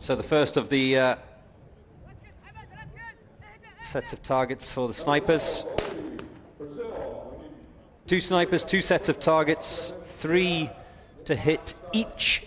So the first of the sets of targets for the snipers. 2 snipers, 2 sets of targets, 3 to hit each.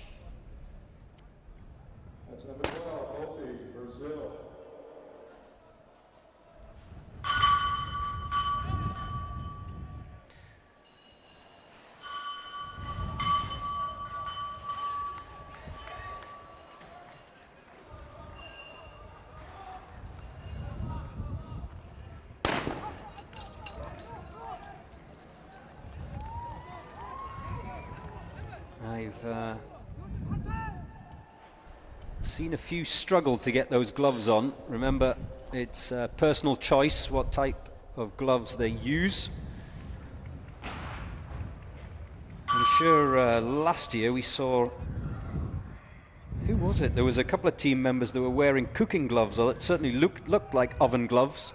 I've seen a few struggle to get those gloves on. Remember, it's personal choice what type of gloves they use. I'm sure last year we saw, who was it? There was a couple of team members that were wearing cooking gloves, or it certainly looked like oven gloves.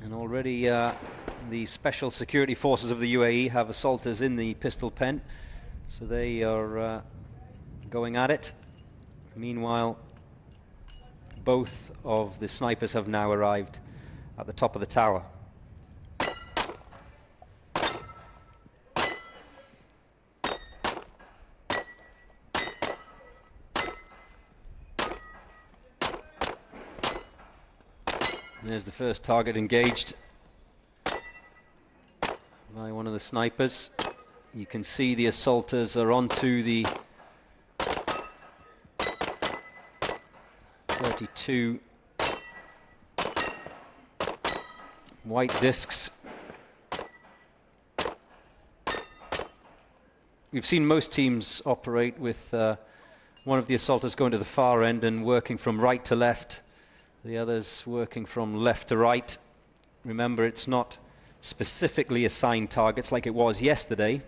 And already the special security forces of the UAE have assaulters in the pistol pen, so they are going at it. Meanwhile, both of the snipers have now arrived at the top of the tower. There's the first target engaged by one of the snipers. You can see the assaulters are onto the 32 white discs. We've seen most teams operate with one of the assaulters going to the far end and working from right to left, the others working from left to right. Remember, it's not specifically assigned targets like it was yesterday.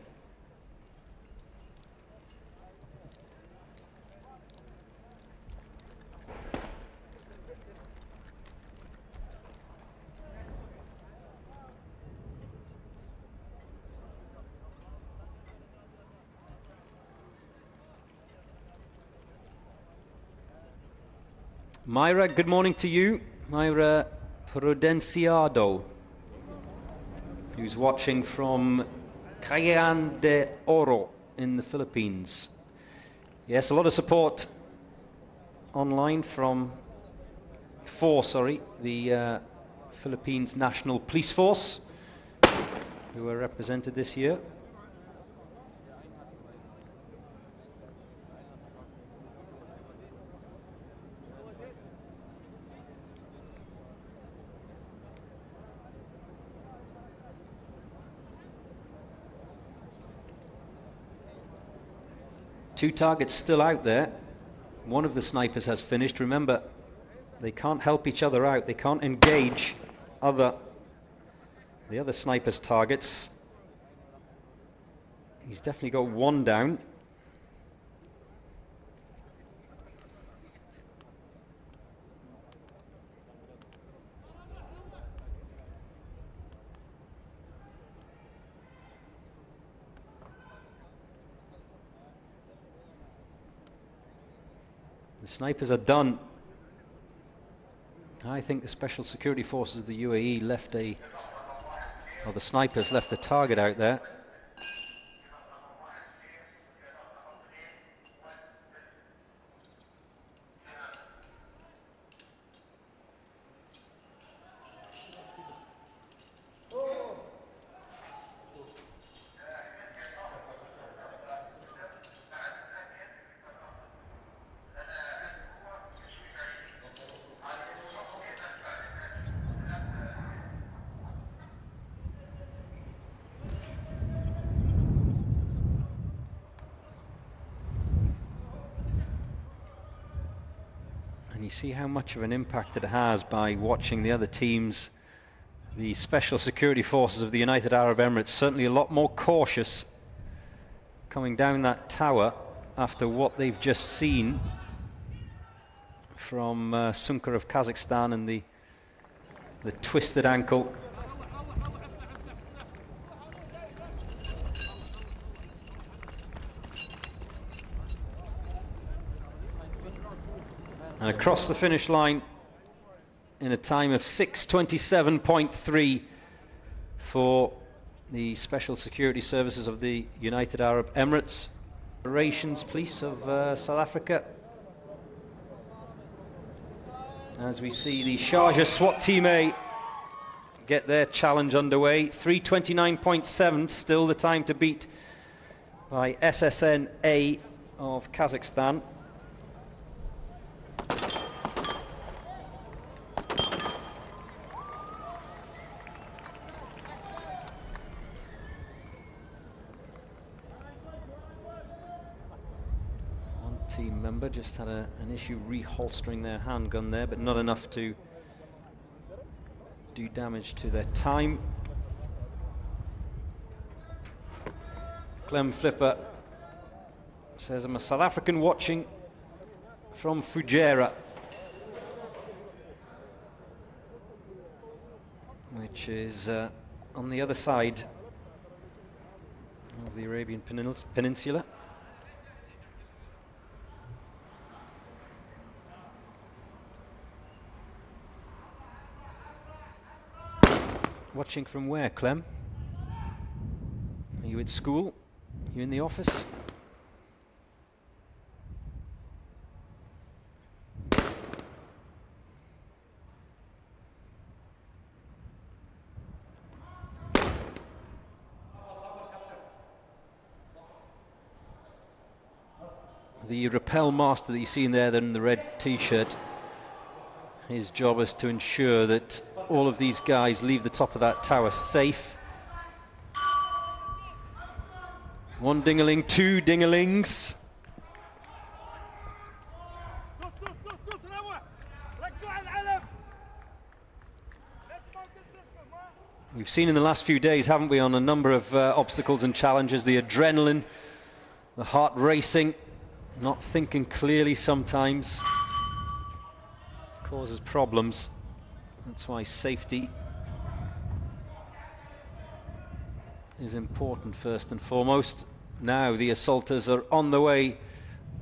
Myra, good morning to you. Myra Prudenciado, who's watching from Cagayan de Oro in the Philippines. Yes, a lot of support online for the Philippines National Police Force, who are represented this year. Two targets still out there. One of the snipers has finished. Remember, they can't help each other out. They can't engage the other sniper's targets. He's definitely got one down. The snipers are done. I think the special security forces of the UAE left the snipers left a target out there. And you see how much of an impact it has by watching the other teams. The special security forces of the United Arab Emirates certainly a lot more cautious coming down that tower after what they've just seen. from Sunker of Kazakhstan and the twisted ankle. And across the finish line in a time of 6:27.3 for the Special Security Services of the United Arab Emirates. Operations Police of South Africa. As we see the Sharjah SWAT Team A get their challenge underway. 3:29.7, still the time to beat by SSN A of Kazakhstan. Team member just had an issue reholstering their handgun there, but not enough to do damage to their time. Clem Flipper says, I'm a South African watching from FUJAIRAH, which is on the other side of the Arabian Peninsula. Watching from where, Clem? Are you at school? Are you in the office? The rappel master that you see in there in the red t-shirt, his job is to ensure that all of these guys leave the top of that tower safe. One dingaling, two dingalings. We've seen in the last few days, haven't we, on a number of obstacles and challenges, the adrenaline, the heart racing, not thinking clearly sometimes causes problems. That's why safety is important first and foremost. Now the assaulters are on the way.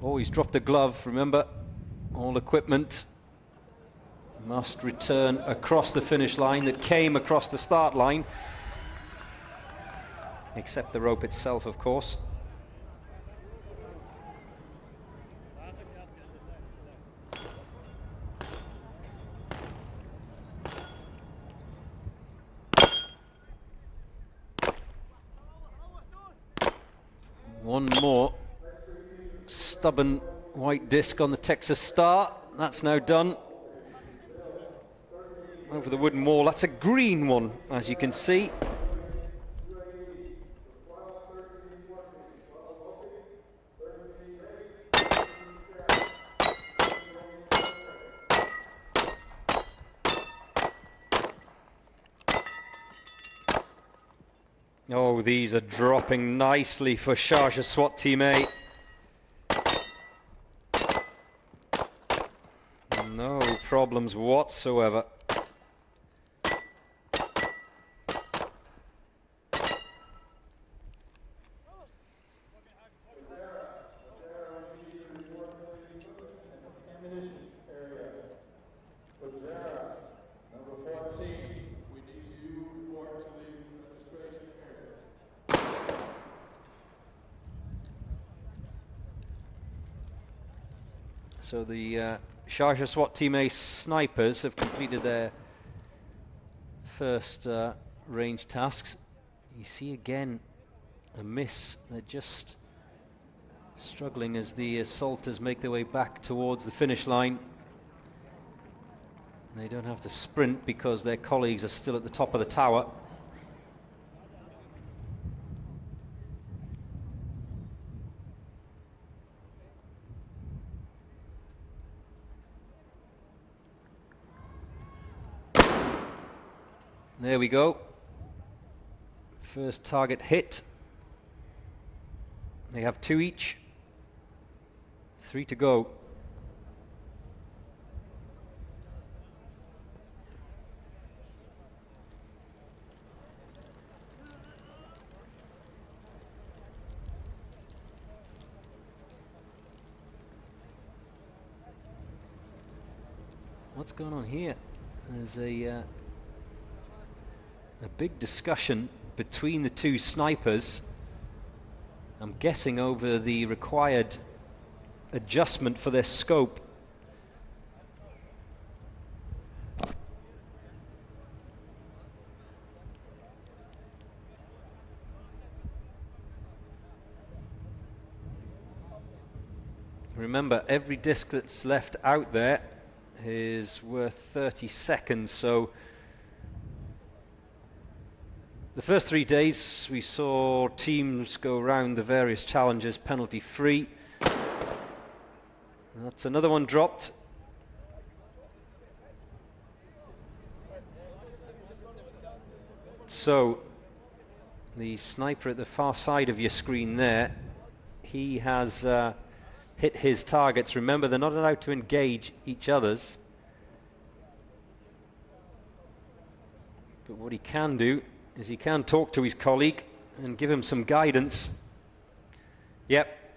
Oh, he's dropped a glove, remember, all equipment must return across the finish line that came across the start line, except the rope itself, of course. One more stubborn white disc on the Texas Star. That's now done. Over the wooden wall. That's a green one, as you can see. Oh, these are dropping nicely for Sharjah SWAT Team A. No problems whatsoever. So the Sharjah SWAT Team A snipers have completed their first range tasks. You see again a miss. They're just struggling as the assaulters make their way back towards the finish line. They don't have to sprint because their colleagues are still at the top of the tower. There we go. First target hit. They have two each. 3 to go. What's going on here? There's a big discussion between the two snipers. I'm guessing over the required adjustment for their scope. Remember, every disc that's left out there is worth 30 seconds, so the first 3 days we saw teams go around the various challenges penalty free. That's another one dropped. So the sniper at the far side of your screen there, he has hit his targets. Remember, they're not allowed to engage each other's. But what he can do is he can talk to his colleague and give him some guidance. Yep,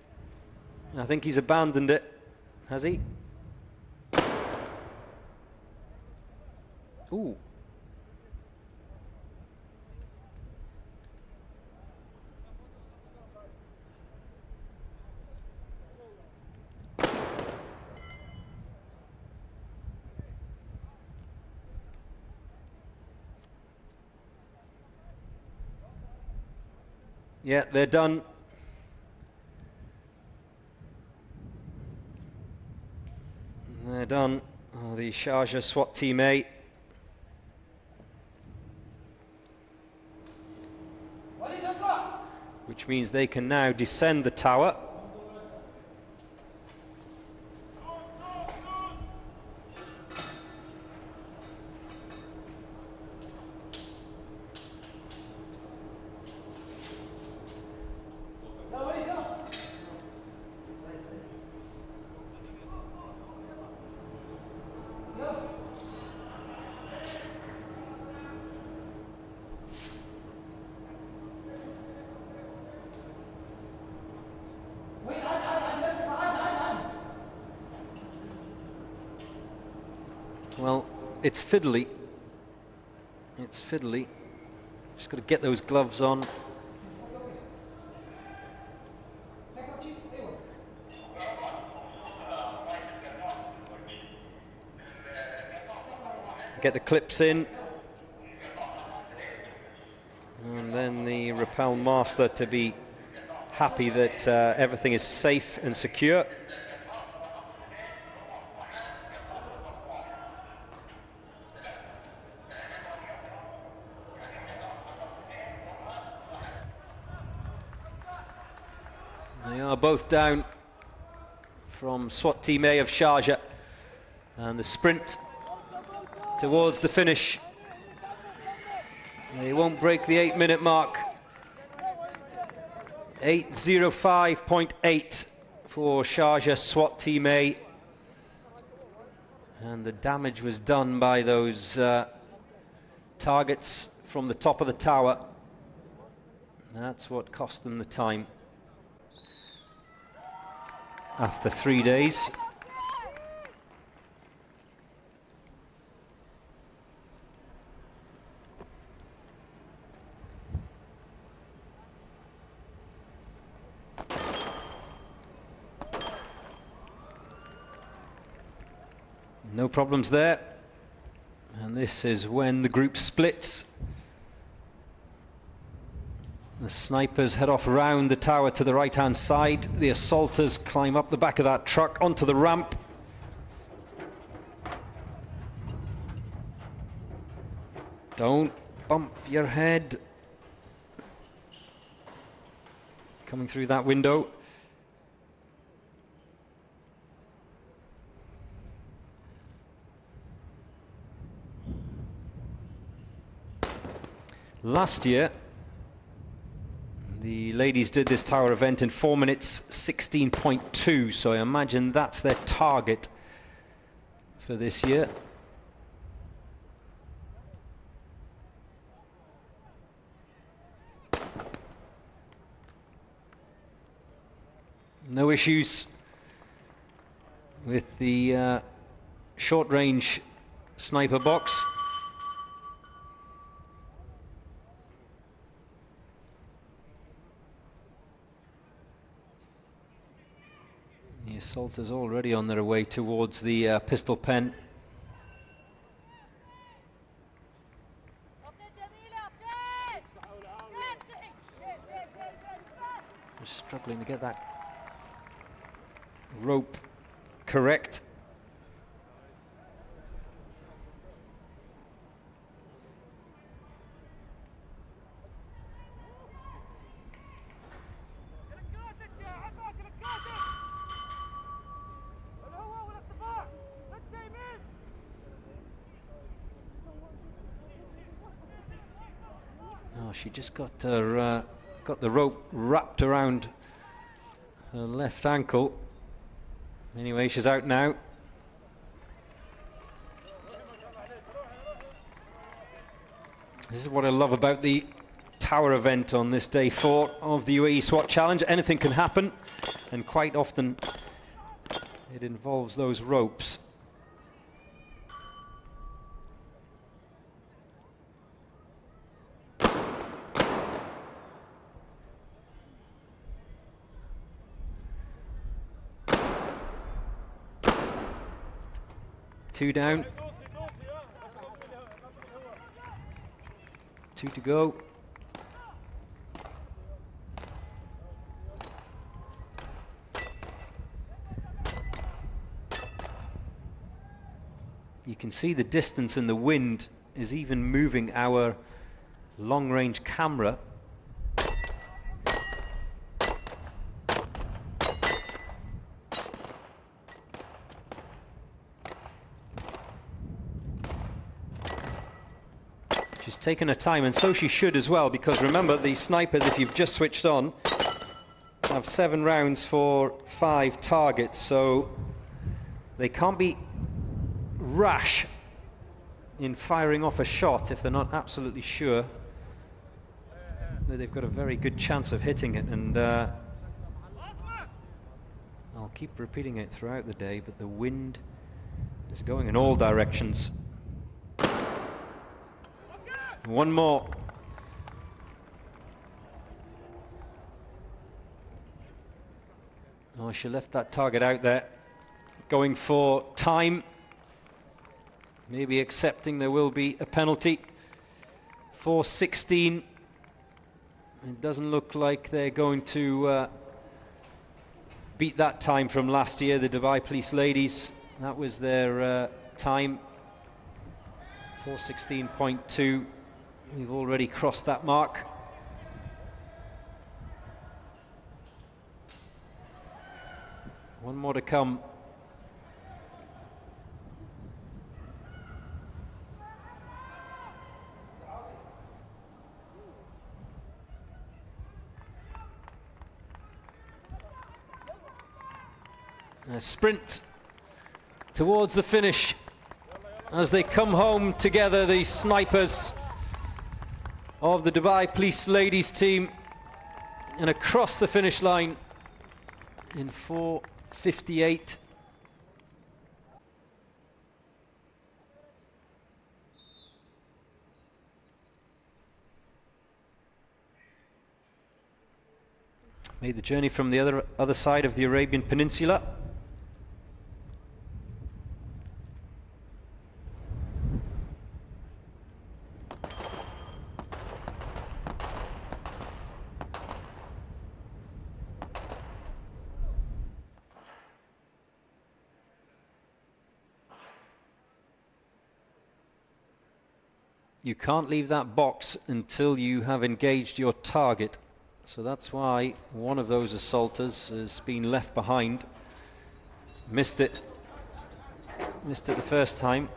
I think he's abandoned it. Has he? Ooh. Yeah, they're done. They're done. Oh, the SHARJAH SWAT Team A. Which means they can now descend the tower. Well, it's fiddly. It's fiddly. Just got to get those gloves on. Get the clips in. And then the rappel master to be happy that everything is safe and secure. They are both down from SWAT Team A of SHARJAH, and the sprint towards the finish. They won't break the 8-minute mark. 8:05.8 for SHARJAH SWAT Team A. And the damage was done by those targets from the top of the tower. That's what cost them the time. After 3 days. No problems there. And this is when the group splits. The snipers head off round the tower to the right-hand side. The assaulters climb up the back of that truck onto the ramp. Don't bump your head. Coming through that window. Last year, the ladies did this tower event in 4 minutes 16.2, so I imagine that's their target for this year. No issues with the short-range sniper box. The assaulters already on their way towards the pistol pen. They're struggling to get that rope correct. Oh, she just got her got the rope wrapped around her left ankle. Anyway, she's out now. This is what I love about the tower event on this day 4 of the UAE SWAT Challenge. Anything can happen, and quite often it involves those ropes. Two down. 2 to go. You can see the distance, and the wind is even moving our long-range camera. She's taken her time, and so she should as well, because remember, the snipers, if you've just switched on, have 7 rounds for 5 targets, so they can't be rash in firing off a shot if they're not absolutely sure that they've got a very good chance of hitting it. And I'll keep repeating it throughout the day, but the wind is going in all directions. One more. Oh, she left that target out there, going for time, maybe accepting there will be a penalty. 4:16. It doesn't look like they're going to beat that time from last year, the Dubai Police ladies. That was their time, 4:16.2. We've already crossed that mark. One more to come. A sprint towards the finish as they come home together, the snipers of the Dubai Police ladies team, and across the finish line in 4:58. Made the journey from the other side of the Arabian Peninsula. You can't leave that box until you have engaged your target. So that's why one of those assaulters has been left behind. Missed it the first time.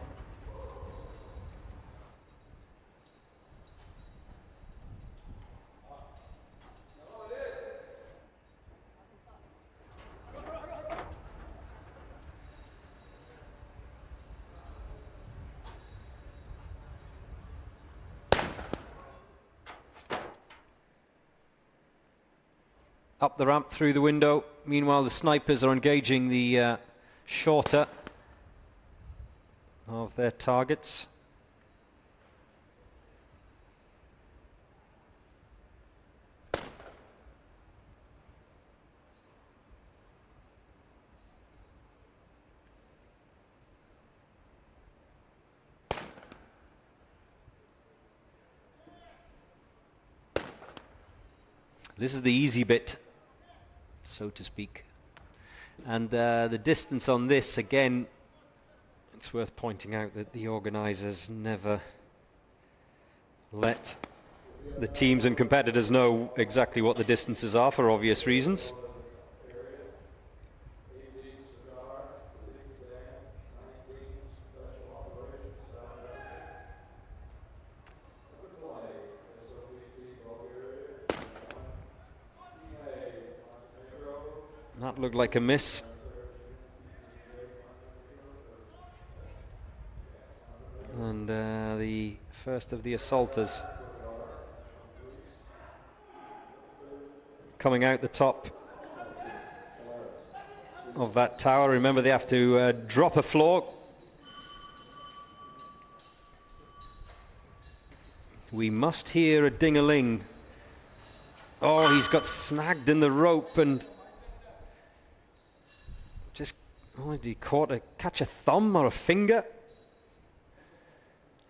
Up the ramp through the window. Meanwhile, the snipers are engaging the shorter of their targets. This is the easy bit, so to speak. And the distance on this, again, it's worth pointing out that the organisers never let the teams and competitors know exactly what the distances are for obvious reasons. That looked like a miss. And the first of the assaulters coming out the top of that tower. Remember, they have to drop a floor. We must hear a ding-a-ling. Oh, he's got snagged in the rope and just, oh, did he catch a thumb or a finger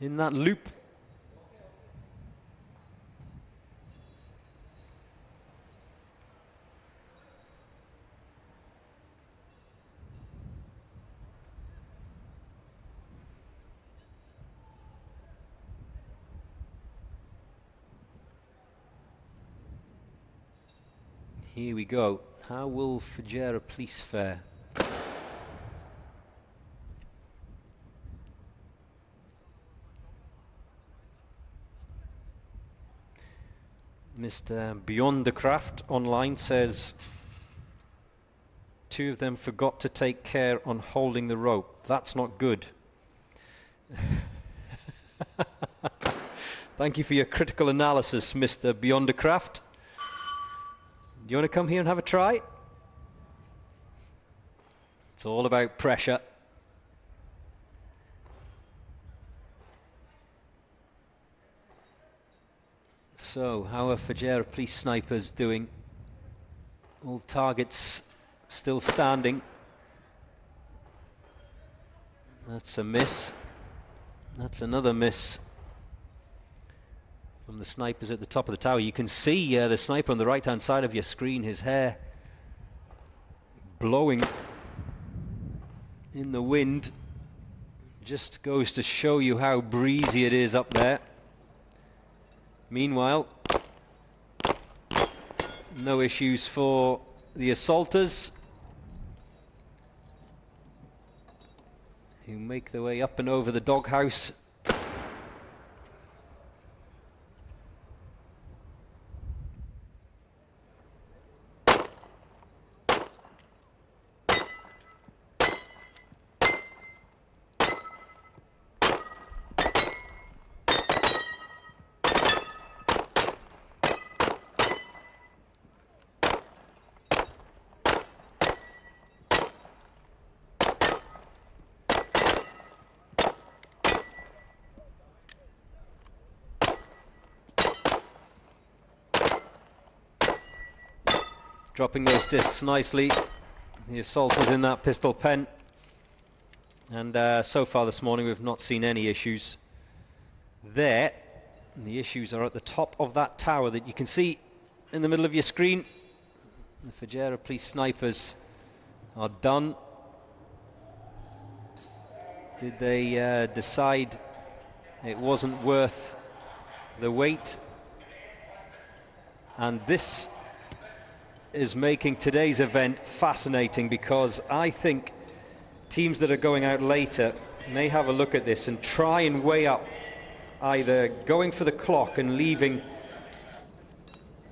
in that loop? Here we go. How will Fujairah Police fare? Mr. Beyond the Craft online says 2 of them forgot to take care on holding the rope. That's not good. Thank you for your critical analysis, Mr. Beyond the Craft. Do you want to come here and have a try? It's all about pressure. So, how are Fujairah Police snipers doing? All targets still standing. That's a miss. That's another miss from the snipers at the top of the tower. You can see the sniper on the right-hand side of your screen, his hair blowing in the wind. Just goes to show you how breezy it is up there. Meanwhile, no issues for the assaulters, who make their way up and over the doghouse. Dropping those discs nicely. The assaulters in that pistol pen. And so far this morning we've not seen any issues there. And the issues are at the top of that tower that you can see in the middle of your screen. The Fujairah Police snipers are done. Did they decide it wasn't worth the wait? And this is making today's event fascinating, because I think teams that are going out later may have a look at this and try and weigh up either going for the clock and leaving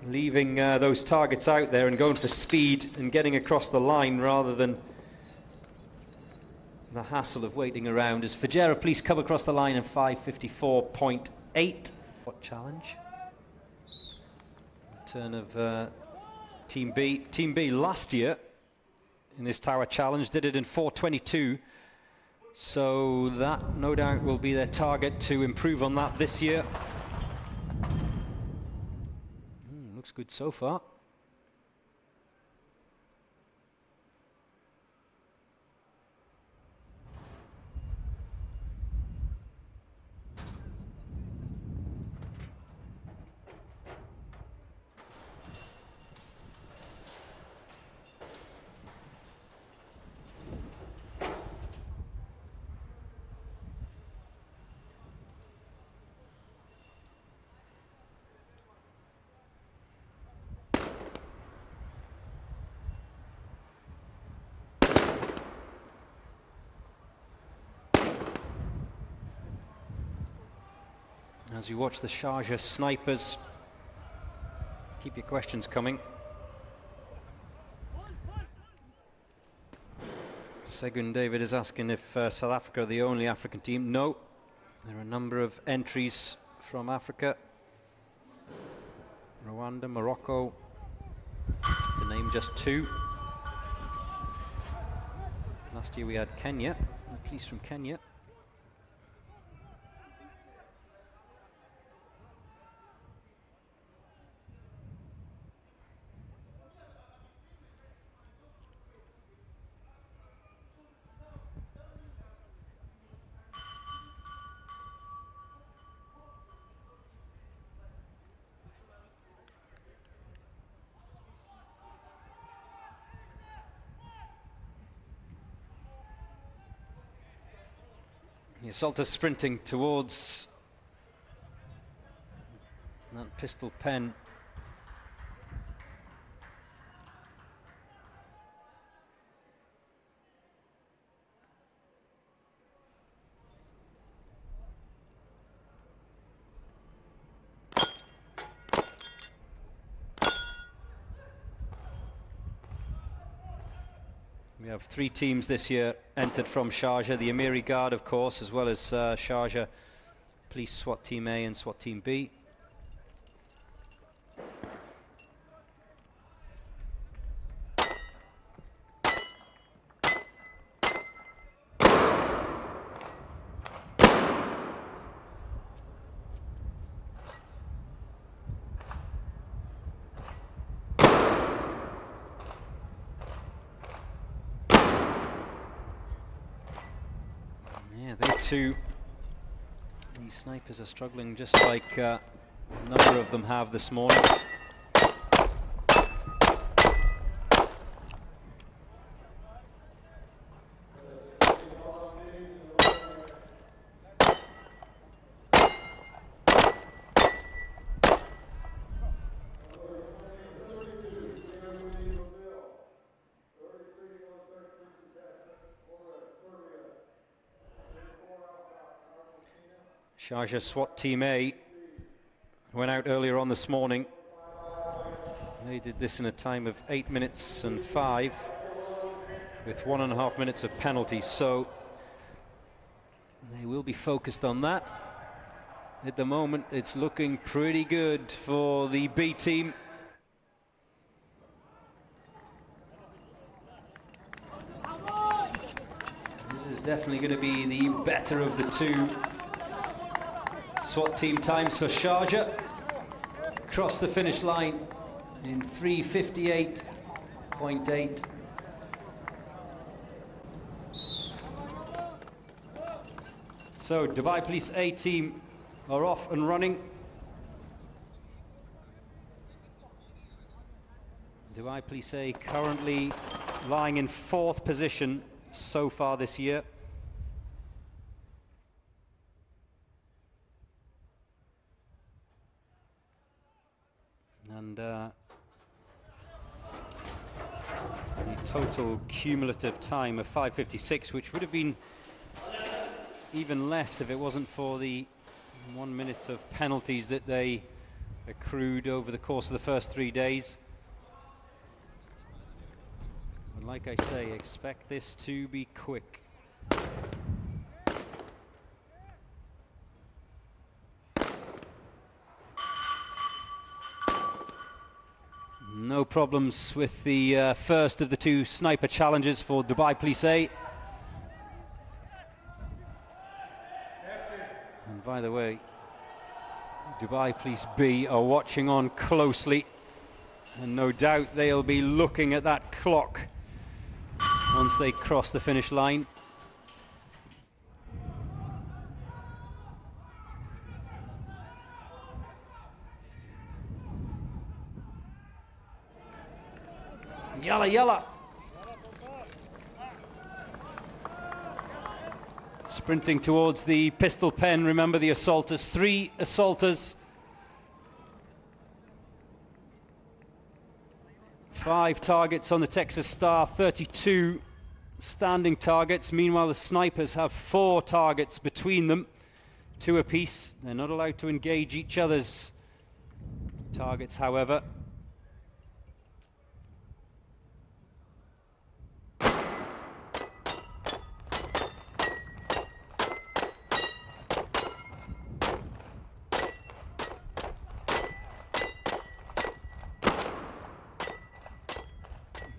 those targets out there and going for speed and getting across the line, rather than the hassle of waiting around. As Fujairah Police come across the line in 5:54.8. What challenge? Turn of Team B. Team B last year in this tower challenge did it in 4:22. So that no doubt will be their target to improve on that this year. Looks good so far. As you watch the Sharjah snipers, keep your questions coming. Segun David is asking if South Africa are the only African team. No, there are a number of entries from Africa. Rwanda, Morocco, to name just two. Last year we had Kenya, the police from Kenya. The assault is sprinting towards that pistol pen. We have 3 teams this year entered from Sharjah, the AMIRI Guard, of course, as well as Sharjah Police SWAT Team A and SWAT Team B. These snipers are struggling just like a number of them have this morning. Sharjah SWAT Team A went out earlier on this morning. They did this in a time of 8 minutes and 5 with 1.5 minutes of penalties, so they will be focused on that. At the moment it's looking pretty good for the B team. This is definitely going to be the better of the two SWAT team times for Sharjah. Cross the finish line in 3:58.8. So Dubai Police A team are off and running. Dubai Police A currently lying in 4th position so far this year. And the total cumulative time of 5:56, which would have been even less if it wasn't for the 1 minute of penalties that they accrued over the course of the first 3 days. And like I say, expect this to be quick. No problems with the first of the 2 sniper challenges for Dubai Police A. And by the way, Dubai Police B are watching on closely, and no doubt they'll be looking at that clock once they cross the finish line. Yalla, yalla. Sprinting towards the pistol pen. Remember the assaulters, 3 assaulters. 5 targets on the Texas Star, 32 standing targets. Meanwhile, the snipers have 4 targets between them, 2 apiece. They're not allowed to engage each other's targets, however.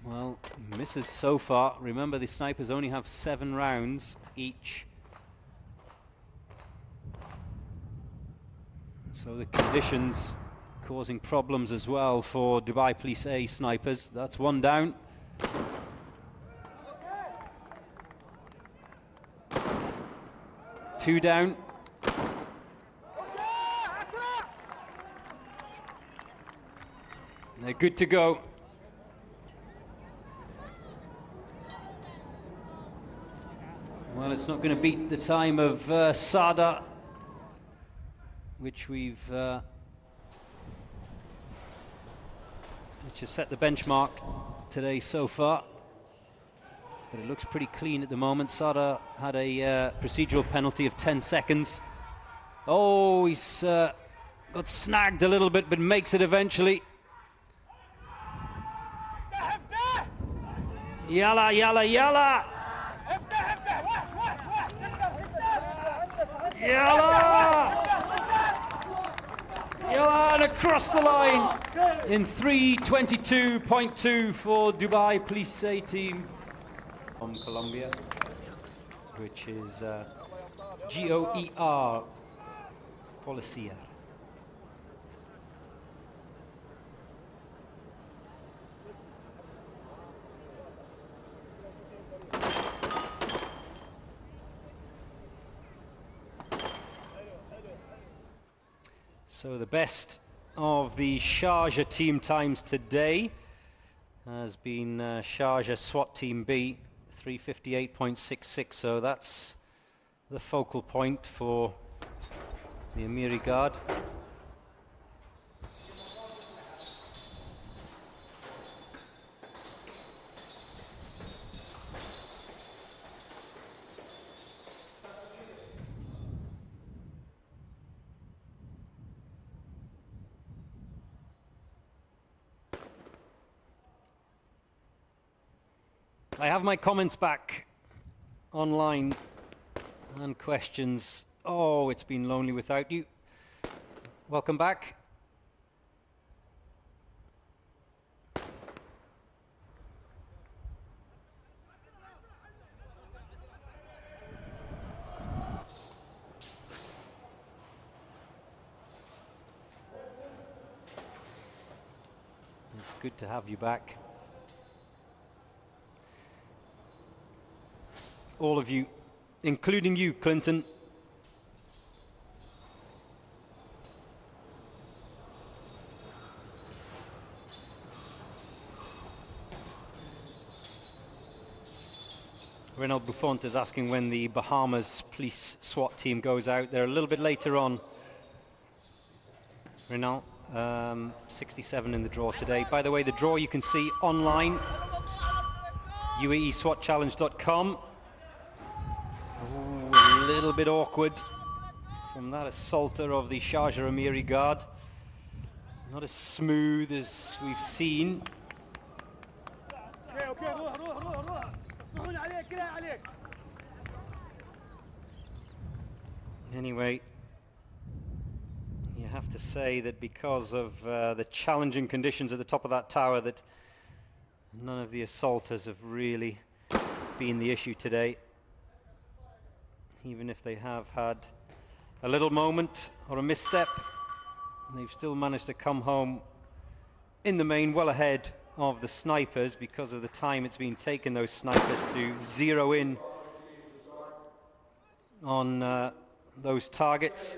Well, misses so far. Remember, the snipers only have 7 rounds each. So the conditions causing problems as well for Dubai Police A snipers. That's 1 down. Two down. They're good to go. Well, it's not going to beat the time of SHARJAH, which we've which has set the benchmark today so far. But it looks pretty clean at the moment. SHARJAH had a procedural penalty of 10 seconds. Oh, he's got snagged a little bit, but makes it eventually. Yalla, yalla, yalla! Yalla! Yalla, and across the line in 3:22.2 for Dubai Police A team from Colombia, which is GOER, Policía. So the best of the SHARJAH team times today has been SHARJAH SWAT Team B, 358.66. So that's the focal point for the AMIRI guard. I have my comments back online and questions. Oh, it's been lonely without you. Welcome back. It's good to have you back. All of you, including you, Clinton. Renaud Buffont is asking when the Bahamas police SWAT team goes out. They're a little bit later on. Renaud, 67 in the draw today. By the way, the draw you can see online, UAESWATchallenge.com. A little bit awkward from that assaulter of the SHARJAH AMIRI guard. Not as smooth as we've seen. Anyway, you have to say that because of the challenging conditions at the top of that tower, that none of the assaulters have really been the issue today. Even if they have had a little moment or a misstep. They've still managed to come home in the main well ahead of the snipers because of the time it's been taken those snipers to zero in on those targets.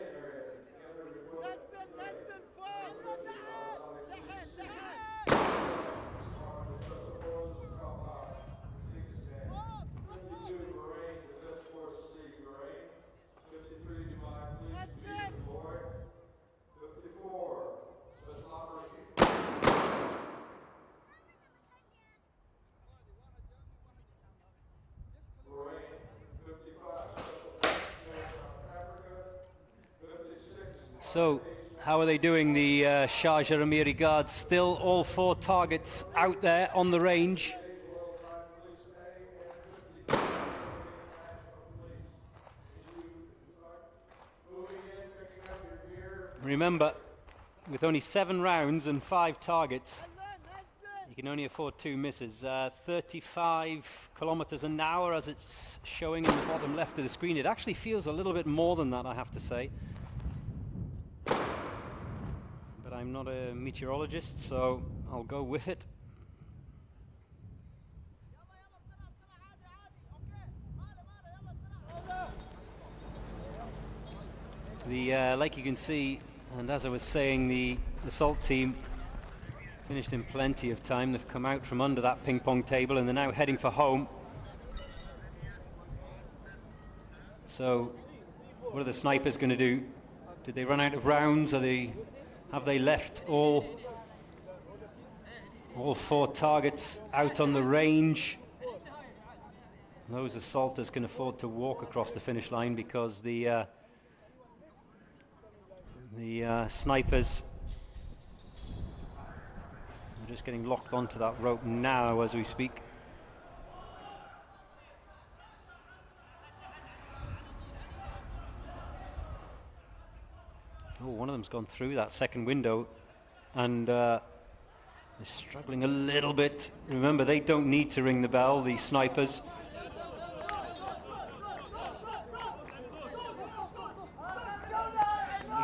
So, how are they doing, the Sharjah AMIRI guards? Still all 4 targets out there on the range. Remember, with only 7 rounds and 5 targets, you can only afford 2 misses. 35 kilometers an hour as it's showing in the bottom left of the screen. It actually feels a little bit more than that, I have to say. But I'm not a meteorologist, so I'll go with it. Like you can see, and as I was saying, the assault team finished in plenty of time. They've come out from under that ping pong table and they're now heading for home. So what are the snipers going to do? Did they run out of rounds? Have they left all 4 targets out on the range? Those assaulters can afford to walk across the finish line because the snipers are just getting locked onto that rope now as we speak. Oh, one of them's gone through that second window and they're struggling a little bit. Remember, they don't need to ring the bell, the snipers.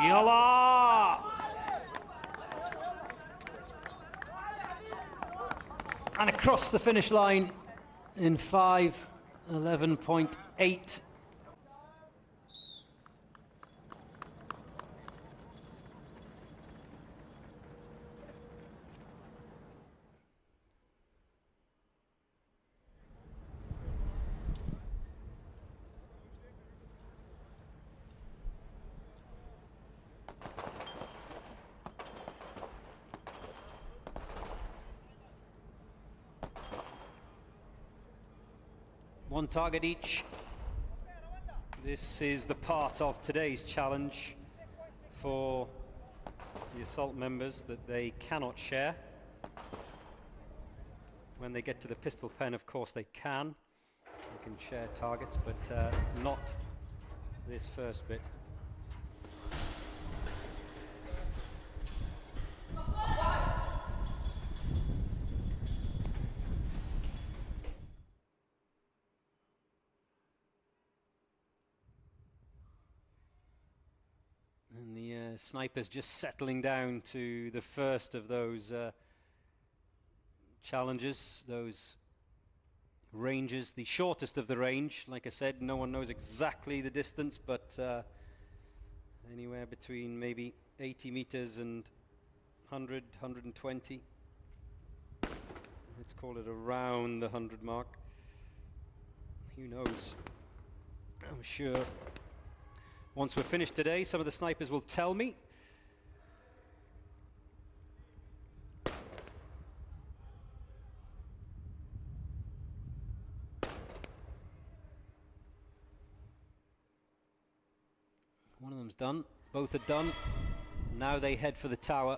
Yalla! And across the finish line in 5:11.8. One target each. This is the part of today's challenge for the assault members that they cannot share. When they get to the pistol pen, of course, they can. They can share targets, but not this first bit. And the snipers just settling down to the first of those challenges, those ranges, the shortest of the range. Like I said, no one knows exactly the distance, but anywhere between maybe 80 meters and 100, 120. Let's call it around the 100 mark. Who knows? I'm sure once we're finished today, some of the snipers will tell me. One of them's done. Both are done. Now they head for the tower.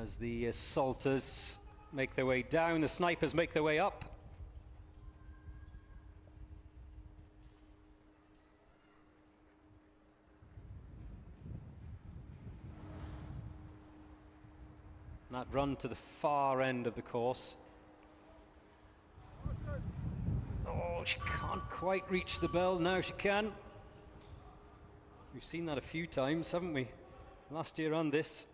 As the assaulters make their way down, the snipers make their way up. That run to the far end of the course. Oh, she can't quite reach the bell. Now she can. We've seen that a few times, haven't we? Last year on this.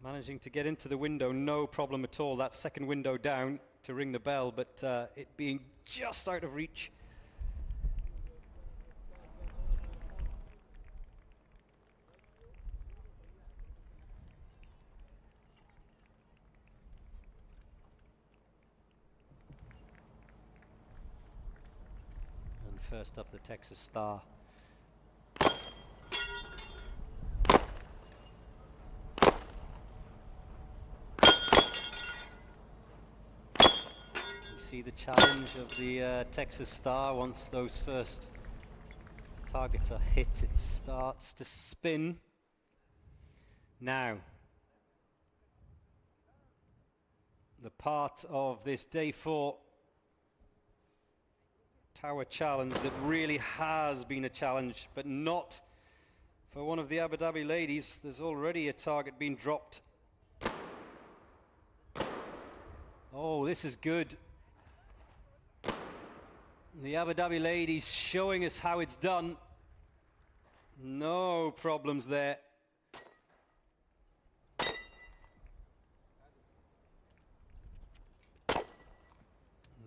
Managing to get into the window, no problem at all. That second window down to ring the bell, but it being just out of reach. And first up, the Texas Star. See the challenge of the Texas Star. Once those first targets are hit, it starts to spin. Now, the part of this day 4 tower challenge that really has been a challenge, but not for one of the Abu Dhabi ladies. There's already a target being dropped. Oh, this is good. The Abu Dhabi ladies showing us how it's done. No problems there.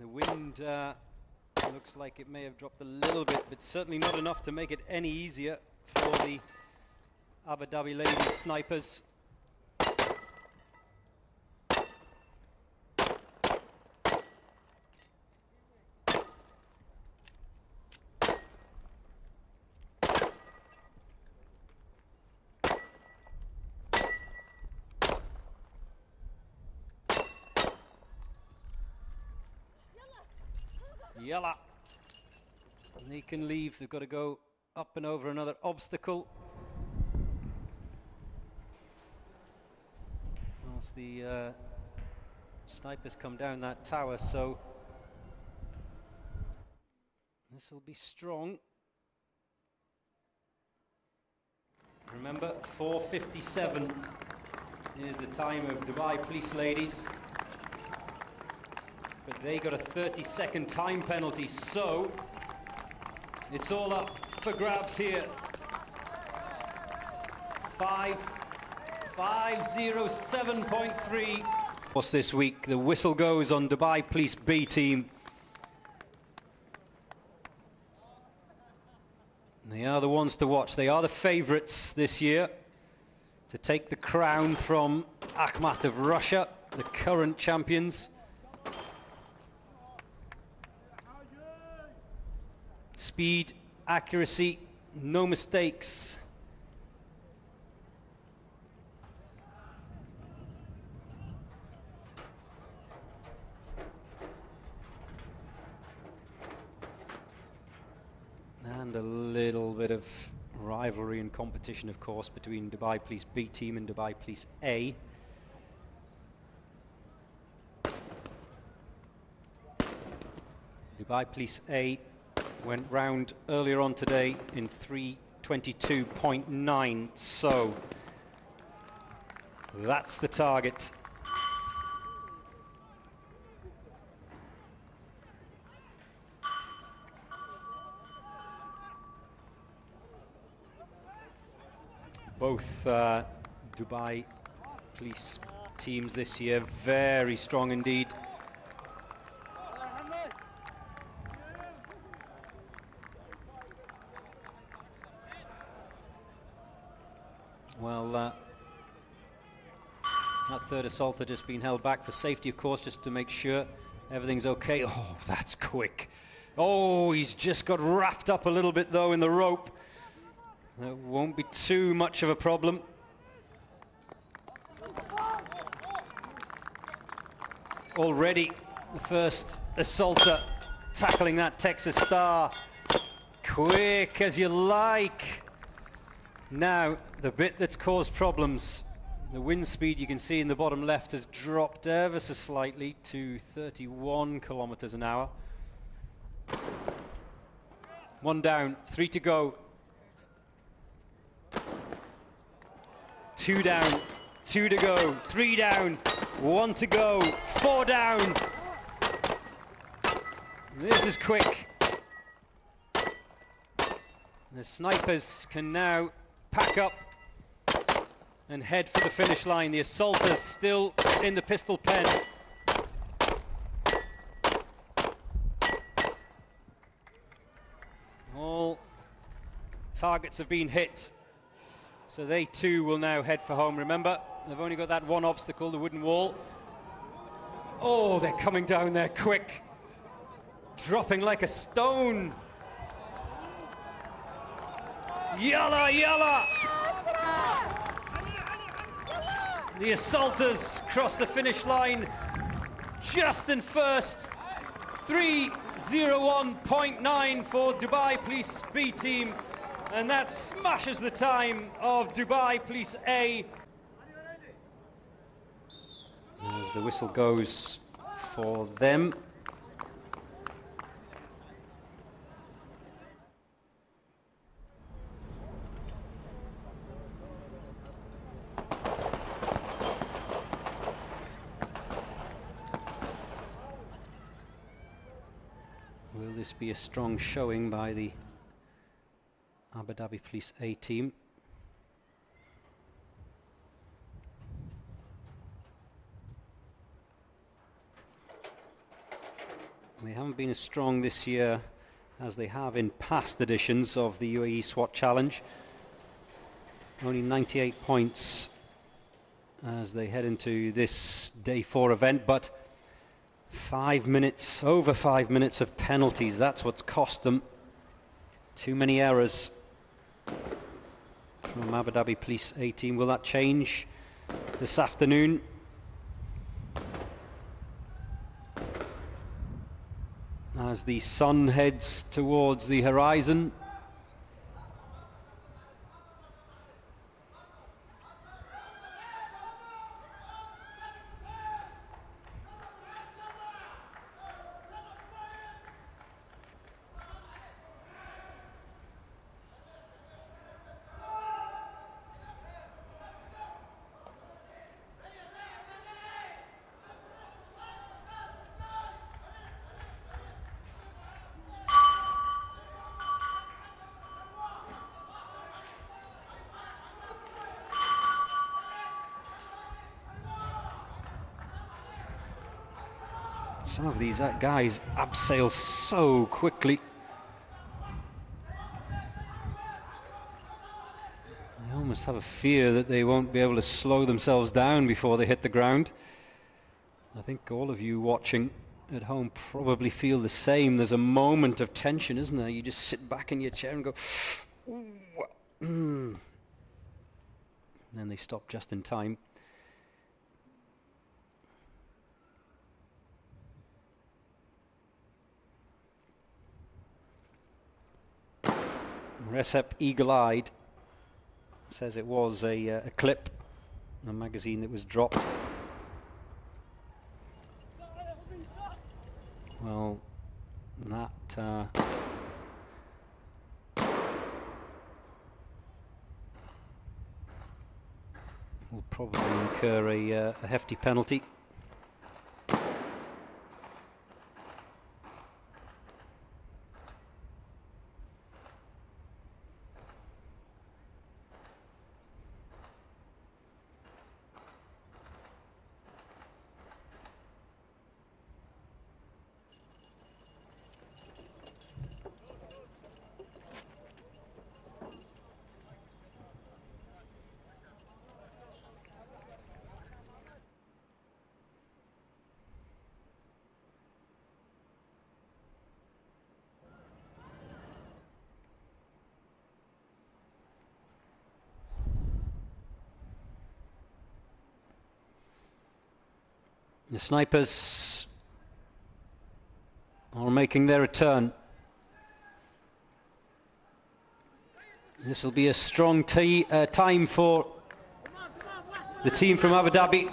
The wind looks like it may have dropped a little bit, but certainly not enough to make it any easier for the Abu Dhabi ladies snipers. Yalla. And they can leave. They've got to go up and over another obstacle. Whilst the snipers come down that tower, so this will be strong. Remember, 4:57 is the time of Dubai Police ladies. But they got a 30-second time penalty, so it's all up for grabs here. 5:07.3. What's this week? The whistle goes on Dubai Police B team. They are the ones to watch. They are the favourites this year to take the crown from Akhmat of Russia, the current champions. Speed, accuracy, no mistakes. And a little bit of rivalry and competition, of course, between Dubai Police B team and Dubai Police A. Dubai Police A went round earlier on today in 3:22.9, so that's the target. Both Dubai Police teams this year very strong indeed. Well, that third assault had just been held back for safety, of course, just to make sure everything's okay. Oh, that's quick. Oh, he's just got wrapped up a little bit, though, in the rope. That won't be too much of a problem. Already, the first assaulter tackling that Texas Star. Quick as you like. Now, the bit that's caused problems, the wind speed you can see in the bottom left has dropped ever so slightly to 31 kilometers an hour. One down, 3 to go. 2 down. 2 to go, 3 down, 1 to go, 4 down. This is quick. The snipers can now pack up and head for the finish line. The assaulters still in the pistol pen. All targets have been hit, so they too will now head for home. Remember, they've only got that one obstacle, the wooden wall. Oh, they're coming down there quick, dropping like a stone. Yalla, yalla! The assaulters cross the finish line just in first. 3:01.9 for Dubai Police B team, and that smashes the time of Dubai Police A. As the whistle goes for them. Will this be a strong showing by the Abu Dhabi Police A team? They haven't been as strong this year as they have in past editions of the UAE SWAT Challenge. Only 98 points as they head into this day 4 event, but 5 minutes, over 5 minutes of penalties. That's what's cost them. Too many errors from Abu Dhabi Police A team. Will that change this afternoon? As the sun heads towards the horizon. Some of these guys abseil so quickly. I almost have a fear that they won't be able to slow themselves down before they hit the ground. I think all of you watching at home probably feel the same. There's a moment of tension, isn't there? You just sit back in your chair and go, ooh, and then they stop just in time. Recep Eagle-Eyed says it was a clip, a magazine that was dropped. Well, that will probably incur a hefty penalty. The snipers are making their return. This will be a strong time for the team from Abu Dhabi.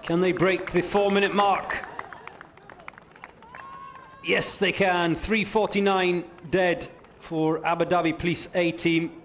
Can they break the 4-minute mark? Yes, they can. 3:49 dead for Abu Dhabi Police A team.